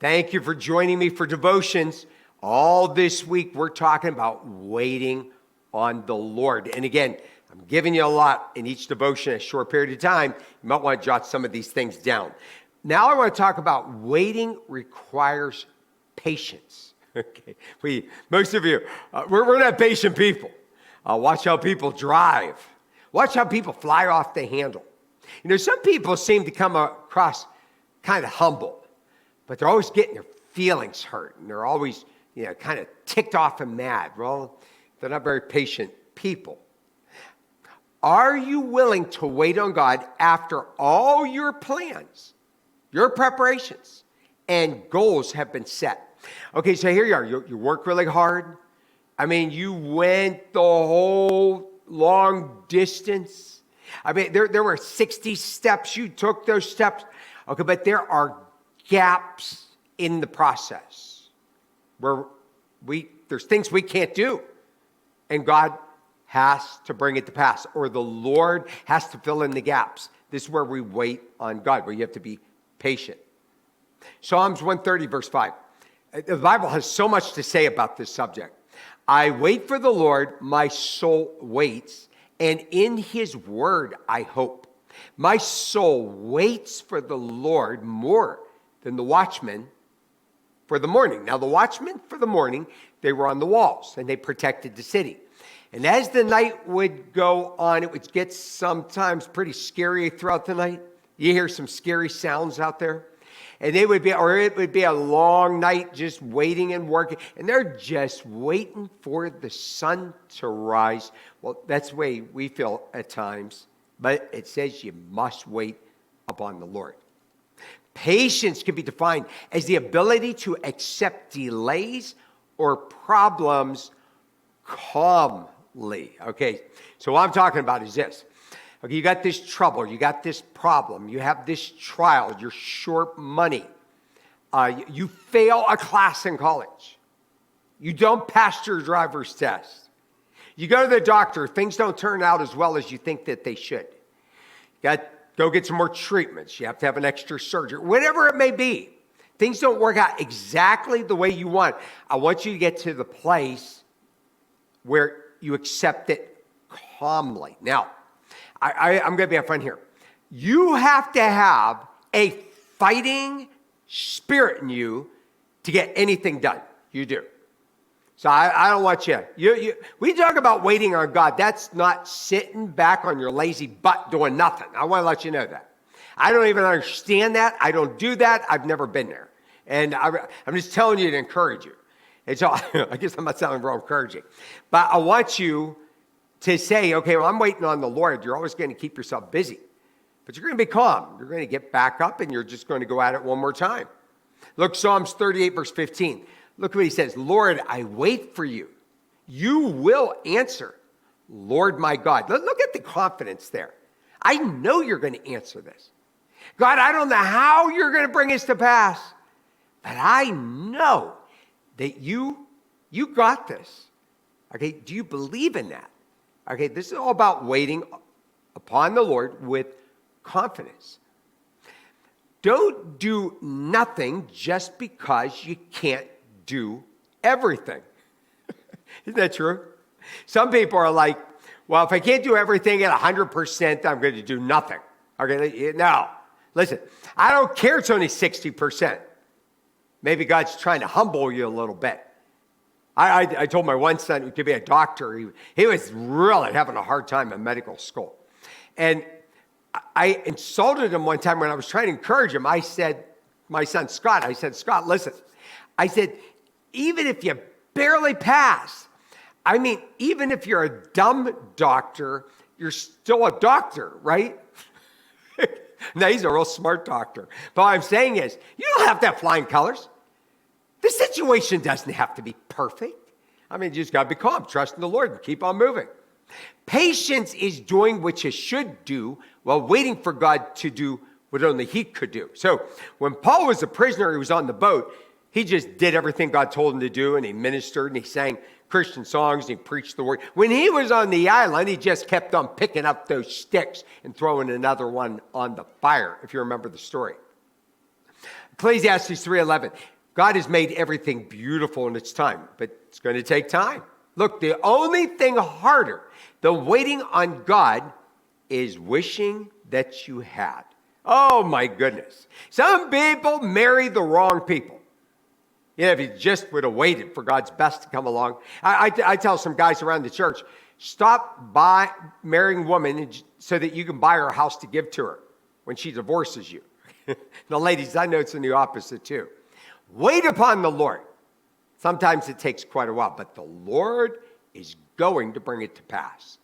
Thank you for joining me for devotions. All this week, we're talking about waiting on the Lord. And again, I'm giving you a lot in each devotion, a short period of time. You might want to jot some of these things down. Now I want to talk about waiting requires patience. Okay, most of you, we're not patient people. Watch how people drive. Watch how people fly off the handle. You know, some people seem to come across kind of humble, but they're always getting their feelings hurt, and they're always, kind of ticked off and mad. Well, they're not very patient people. Are you willing to wait on God after all your plans, your preparations, and goals have been set? Okay, so here you are. You work really hard. I mean, you went the whole long distance. I mean, there were 60 steps. You took those steps. Okay, but there are gaps in the process where there's things we can't do. And God has to bring it to pass, or the Lord has to fill in the gaps. This is where we wait on God, where you have to be patient. Psalms 130, verse 5. The Bible has so much to say about this subject. I wait for the Lord, my soul waits, and in his word I hope. My soul waits for the Lord more than the watchmen for the morning. Now, the watchmen for the morning, they were on the walls, and they protected the city. And as the night would go on, it would get sometimes pretty scary throughout the night. You hear some scary sounds out there. And it would be a long night just waiting and working. And they're just waiting for the sun to rise. Well, that's the way we feel at times. But it says you must wait upon the Lord. Patience can be defined as the ability to accept delays or problems calmly. Okay, so what I'm talking about is this. Okay, you got this trouble, you got this problem, you have this trial, you're short money, you fail a class in college, you don't pass your driver's test, you go to the doctor, things don't turn out as well as you think that they should. You got to go get some more treatments, you have to have an extra surgery, whatever it may be. Things don't work out exactly the way you want. I want you to get to the place where you accept it calmly. Now, I'm going to be upfront here. You have to have a fighting spirit in you to get anything done. You do. So I don't want you. We talk about waiting on God. That's not sitting back on your lazy butt doing nothing. I want to let you know that. I don't even understand that. I don't do that. I've never been there. And I'm just telling you to encourage you. And so I guess I'm not sounding real encouraging. But I want you to say, okay, well, I'm waiting on the Lord. You're always going to keep yourself busy. But you're going to be calm. You're going to get back up and you're just going to go at it one more time. Look, Psalms 38, verse 15. Look what he says. Lord, I wait for you. You will answer. Lord, my God. Look at the confidence there. I know you're going to answer this. God, I don't know how you're going to bring this to pass, but I know that you got this. Okay, do you believe in that? Okay, this is all about waiting upon the Lord with confidence. Don't do nothing just because you can't do everything. Isn't that true? Some people are like, well, if I can't do everything at 100%, I'm going to do nothing. Okay, no. Listen, I don't care it's only 60%. Maybe God's trying to humble you a little bit. I told my one son who could be a doctor, he was really having a hard time in medical school. And I insulted him one time when I was trying to encourage him. I said, my son Scott, Scott, listen. I said, even if you barely pass, even if you're a dumb doctor, you're still a doctor, right? Now, he's a real smart doctor. But what I'm saying is, you don't have to have flying colors. The situation doesn't have to be perfect. You just got to be calm, trust in the Lord, and keep on moving. Patience is doing what you should do while waiting for God to do what only he could do. So when Paul was a prisoner, he was on the boat, he just did everything God told him to do, and he ministered, and he sang Christian songs, and he preached the word. When he was on the island, he just kept on picking up those sticks and throwing another one on the fire, if you remember the story. Ecclesiastes 3:11. God has made everything beautiful in its time, but it's going to take time. Look, the only thing harder than waiting on God is wishing that you had. Oh my goodness. Some people marry the wrong people. You know, if you just would have waited for God's best to come along. I tell some guys around the church, stop marrying a woman so that you can buy her a house to give to her when she divorces you. Now, ladies, I know it's in the opposite too. Wait upon the Lord. Sometimes it takes quite a while, but the Lord is going to bring it to pass.